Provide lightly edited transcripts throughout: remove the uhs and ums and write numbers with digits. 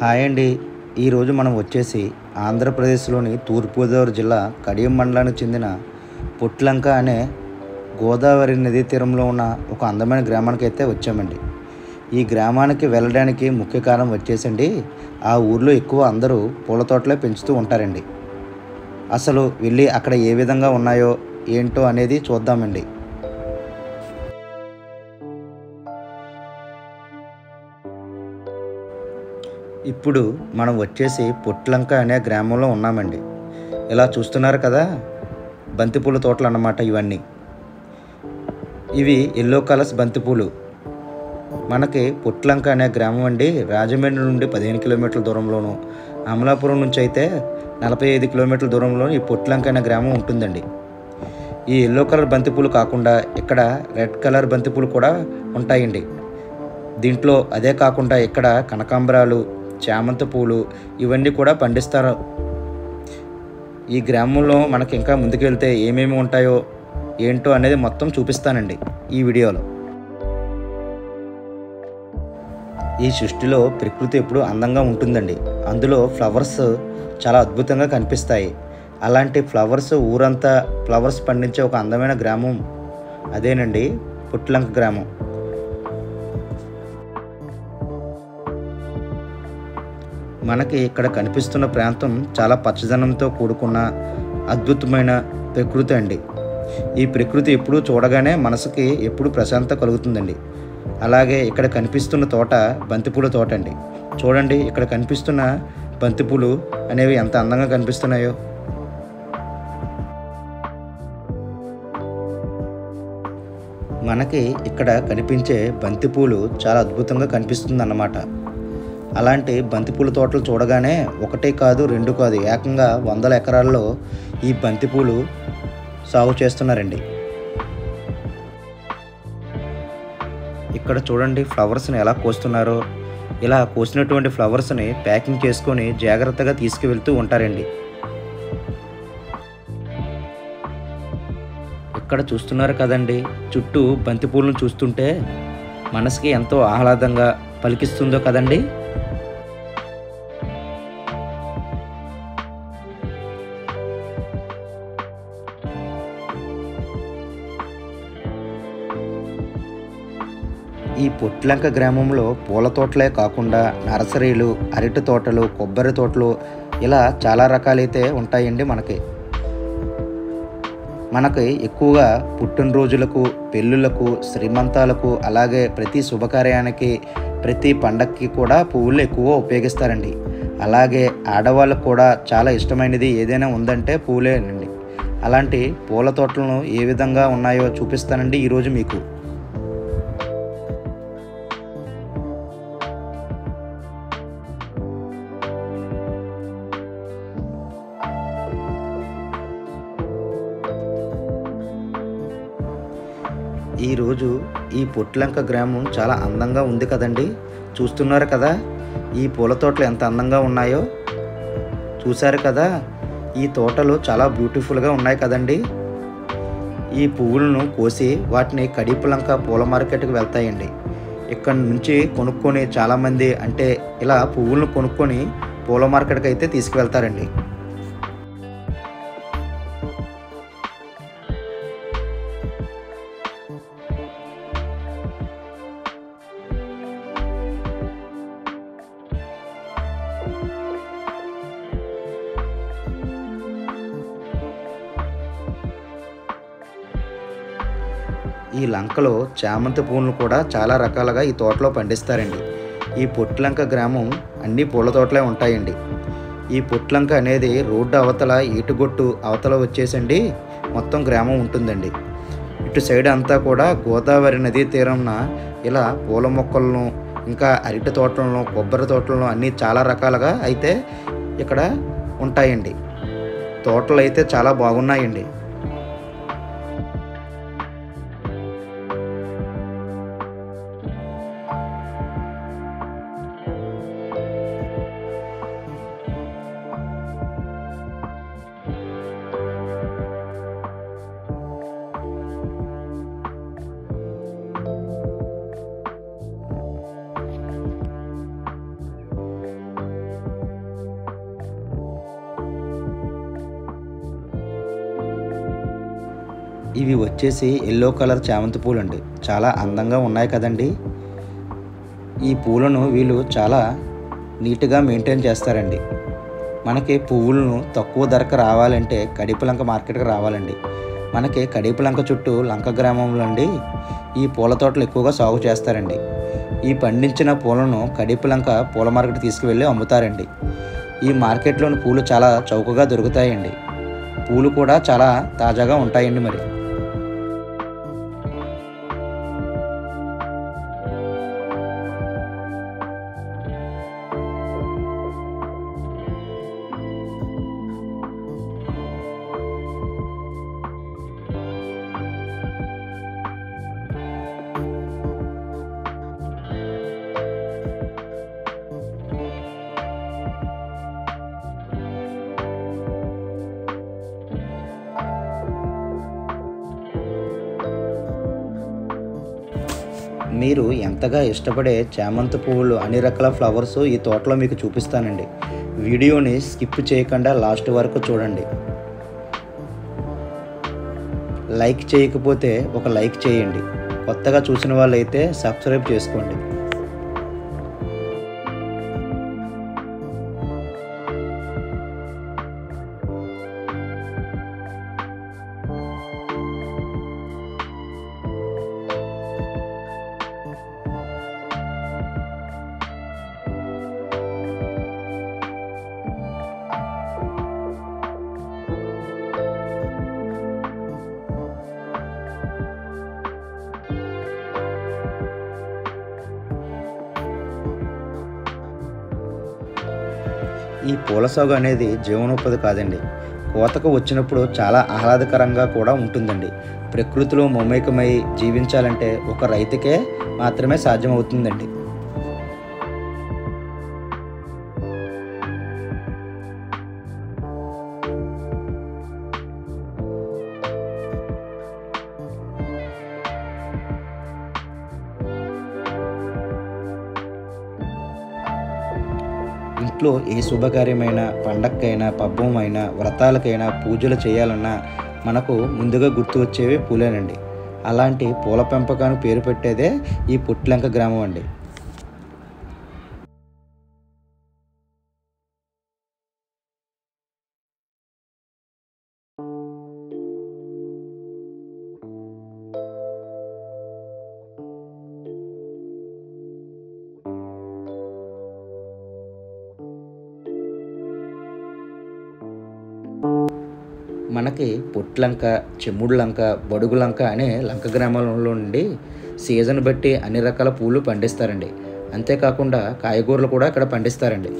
Hi అండి. ఈరోజు మనం వచ్చేసి ఆంధ్రప్రదేశ్లోని తూర్పుగోదావరి జిల్లా కడియం మండలానికి చెందిన పొట్లంక అనే గోదావరి నదీ తీరంలో ఉన్న ఒక అందమైన గ్రామానికి అయితే వచ్చామండి. ఈ గ్రామానికి వెళ్ళడానికి ముఖ్య కారణం వచ్చేసండి, ఆ ఊర్లో ఎక్కువ అందరూ పూల తోటలే పెంచుతూ ఉంటారండి. అసలు వెళ్ళి అక్కడ ఏ విధంగా ఉన్నాయో ఏంటో అనేది చూద్దామండి. ఇప్పుడు మనం వచ్చేసి పొట్లంక అనే గ్రామంలో ఉన్నామండి. ఇలా చూస్తున్నారు కదా, బంతిపూల తోటలు అన్నమాట ఇవన్నీ. ఇవి ఎల్లో కలర్స్ బంతిపూలు. మనకి పొట్లంక అనే గ్రామం అండి రాజమండ్రి నుండి 15 కిలోమీటర్ల దూరంలోను, అమలాపురం నుంచి అయితే 45 కిలోమీటర్ల దూరంలో ఈ పొట్లంక అనే గ్రామం ఉంటుందండి. ఈ ఎల్లో కలర్ బంతిపూలు కాకుండా ఇక్కడ రెడ్ కలర్ బంతిపూలు కూడా ఉంటాయండి. దీంట్లో అదే కాకుండా ఇక్కడ కనకాంబరాలు, చామంతి పూలు ఇవన్నీ కూడా పండిస్తారు. ఈ గ్రామంలో మనకి ఇంకా ముందుకెళ్తే ఏమేమి ఉంటాయో ఏంటో అనేది మొత్తం చూపిస్తానండి ఈ వీడియోలో. ఈ సృష్టిలో ప్రకృతి ఎప్పుడు అందంగా ఉంటుందండి. అందులో ఫ్లవర్స్ చాలా అద్భుతంగా కనిపిస్తాయి. అలాంటి ఫ్లవర్స్ ఊరంతా ఫ్లవర్స్ పండించే ఒక అందమైన గ్రామం అదేనండి పొట్లంక గ్రామం. మనకి ఇక్కడ కనిపిస్తున్న ప్రాంతం చాలా పచ్చదనంతో కూడుకున్న అద్భుతమైన ప్రకృతి అండి. ఈ ప్రకృతి ఎప్పుడు చూడగానే మనసుకి ఎప్పుడు ప్రశాంతత కలుగుతుందండి. అలాగే ఇక్కడ కనిపిస్తున్న తోట బంతిపూల తోట అండి. చూడండి, ఇక్కడ కనిపిస్తున్న బంతిపూలు అనేవి ఎంత అందంగా కనిపిస్తున్నాయో. మనకి ఇక్కడ కనిపించే బంతిపూలు చాలా అద్భుతంగా కనిపిస్తుంది అన్నమాట. అలాంటి బంతిపూల తోటలు చూడగానే ఒకటే కాదు, రెండు కాదు, ఏకంగా 100 ఎకరాల్లో ఈ బంతిపూలు సాగు చేస్తున్నారండి. ఇక్కడ చూడండి ఫ్లవర్స్ని ఎలా కోస్తున్నారో. ఇలా కోసినటువంటి ఫ్లవర్స్ని ప్యాకింగ్ చేసుకొని జాగ్రత్తగా తీసుకువెళ్తూ ఉంటారండి. ఇక్కడ చూస్తున్నారు కదండి, చుట్టూ బంతిపూలను చూస్తుంటే మనసుకి ఎంతో ఆహ్లాదంగా పలికిస్తుందో కదండి. ఈ పొట్లంక గ్రామంలో పూల తోటలే కాకుండా నర్సరీలు, అరటి తోటలు, కొబ్బరి తోటలు ఇలా చాలా రకాలైతే ఉంటాయండి. మనకి ఎక్కువగా పుట్టినరోజులకు, పెళ్ళిళ్ళకు, శ్రీమంతాలకు, అలాగే ప్రతి శుభకార్యానికి, ప్రతి పండగకి కూడా పువ్వులు ఎక్కువగా ఉపయోగిస్తారండి. అలాగే ఆడవాళ్ళకు కూడా చాలా ఇష్టమైనది ఏదైనా ఉందంటే పువ్వులేనండి. అలాంటి పూల తోటలను ఏ విధంగా ఉన్నాయో చూపిస్తానండి ఈరోజు మీకు. ఈరోజు ఈ పొట్లంక గ్రామం చాలా అందంగా ఉంది కదండి. చూస్తున్నారు కదా, ఈ పూల తోటలు ఎంత అందంగా ఉన్నాయో. చూశారు కదా, ఈ తోటలు చాలా బ్యూటిఫుల్గా ఉన్నాయి కదండి. ఈ పువ్వులను కోసి వాటిని కడియపులంక పూల మార్కెట్కి వెళ్తాయండి. ఇక్కడ నుంచి కొనుక్కొని చాలామంది అంటే ఇలా పువ్వులను కొనుక్కొని పూల మార్కెట్కి అయితే తీసుకువెళ్తారండి. ఈ లంకలో చామంతి పువ్వులను కూడా చాలా రకాలుగా ఈ తోటలో పండిస్తారండి. ఈ పొట్లంక గ్రామం అన్ని పూల తోటలే ఉంటాయండి. ఈ పొట్లంక అనేది రోడ్డు అవతల ఈటుగొట్టు అవతల వచ్చేసండి మొత్తం గ్రామం ఉంటుందండి. ఇటు సైడ్ అంతా కూడా గోదావరి నదీ తీరంన ఇలా పూల మొక్కలను, ఇంకా అరటి తోటలను, కొబ్బరి తోటలను అన్నీ చాలా రకాలుగా అయితే ఇక్కడ ఉంటాయండి. తోటలు అయితే చాలా బాగున్నాయండి. ఇవి వచ్చేసి ఎల్లో కలర్ చామంతి పూలు అండి. చాలా అందంగా ఉన్నాయి కదండి. ఈ పూలను వీళ్ళు చాలా నీట్గా మెయింటైన్ చేస్తారండి. మనకి పువ్వులను తక్కువ ధరకు రావాలంటే కడిపిలంక మార్కెట్కి రావాలండి. మనకి కడిపిలంక చుట్టూ లంక గ్రామంలో అండి ఈ పూల తోటలు ఎక్కువగా సాగు చేస్తారండి. ఈ పండించిన పూలను కడిపిలంక పూల మార్కెట్ తీసుకువెళ్ళి అమ్ముతారండి. ఈ మార్కెట్లోని పూలు చాలా చౌకగా దొరుకుతాయండి. పూలు కూడా చాలా తాజాగా ఉంటాయండి. మరి మీరు ఎంతగా ఇష్టపడే చామంతి పువ్వులు అన్ని రకాల ఫ్లవర్స్ ఈ తోటలో మీకు చూపిస్తానండి. వీడియోని స్కిప్ చేయకుండా లాస్ట్ వరకు చూడండి. లైక్ చేయకపోతే ఒక లైక్ చేయండి. కొత్తగా చూసిన వాళ్ళైతే సబ్స్క్రైబ్ చేసుకోండి. ఈ పూల సాగు అనేది జీవనోపాధి కాదండి. కోతకు వచ్చినప్పుడు చాలా ఆహ్లాదకరంగా కూడా ఉంటుందండి. ప్రకృతిలో మమేకమై జీవించాలంటే ఒక రైతుకే మాత్రమే సాధ్యమవుతుందండి. ఇంట్లో ఏ శుభకార్యమైనా, పండగకైనా, పబ్బమైనా, వ్రతాలకైనా, పూజలు చేయాలన్నా మనకు ముందుగా గుర్తు వచ్చేవి పూలేనండి. అలాంటి పూల పెంపకానికి పేరు పెట్టేదే ఈ పొట్లంక గ్రామం అండి. మనకి పొట్లంక, చెమ్ముడు లంక, బడుగు లంక అనే లంక గ్రామాలలో నుండి సీజన్ బట్టి అన్ని రకాల పూలు పండిస్తారండి. అంతేకాకుండా కాయగూరలు కూడా ఇక్కడ పండిస్తారండి.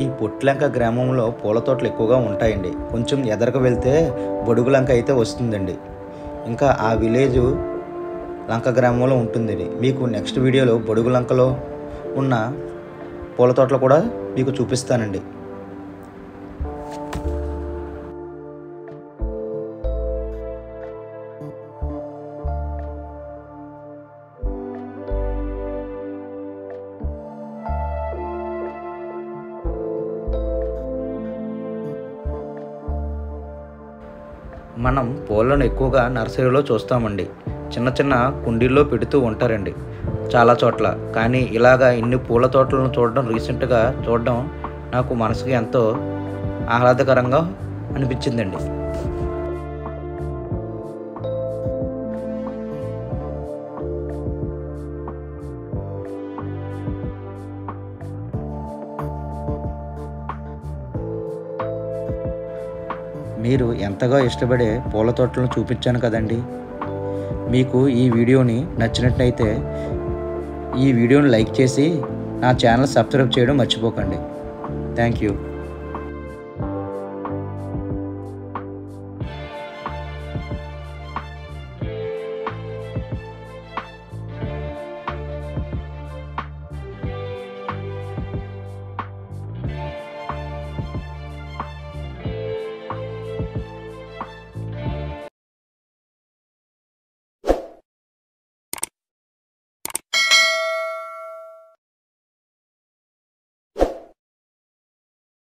ఈ పొట్లంక గ్రామంలో పూల తోటలు ఎక్కువగా ఉంటాయండి. కొంచెం ఎదరకు వెళ్తే బొడుగు లంక అయితే వస్తుందండి. ఇంకా ఆ విలేజ్ లంక గ్రామంలో ఉంటుందండి. మీకు నెక్స్ట్ వీడియోలో బొడుగు లంకలో ఉన్న పూల తోటలు కూడా మీకు చూపిస్తానండి. మనం పూలను ఎక్కువగా నర్సరీలో చూస్తామండి. చిన్న చిన్న కుండీల్లో పెడుతూ ఉంటారండి చాలా చోట్ల. కానీ ఇలాగా ఇన్ని పూల తోటలను చూడడం, రీసెంట్గా చూడడం నాకు మనసుకి ఎంతో ఆహ్లాదకరంగా అనిపించిందండి. మీరు ఎంతగా ఇష్టపడే పూల తోటలను చూపించాను కదండి. మీకు ఈ వీడియోని నచ్చినట్లయితే ఈ వీడియోని లైక్ చేసి నా ఛానల్ సబ్స్క్రైబ్ చేయడం మర్చిపోకండి. Thank you.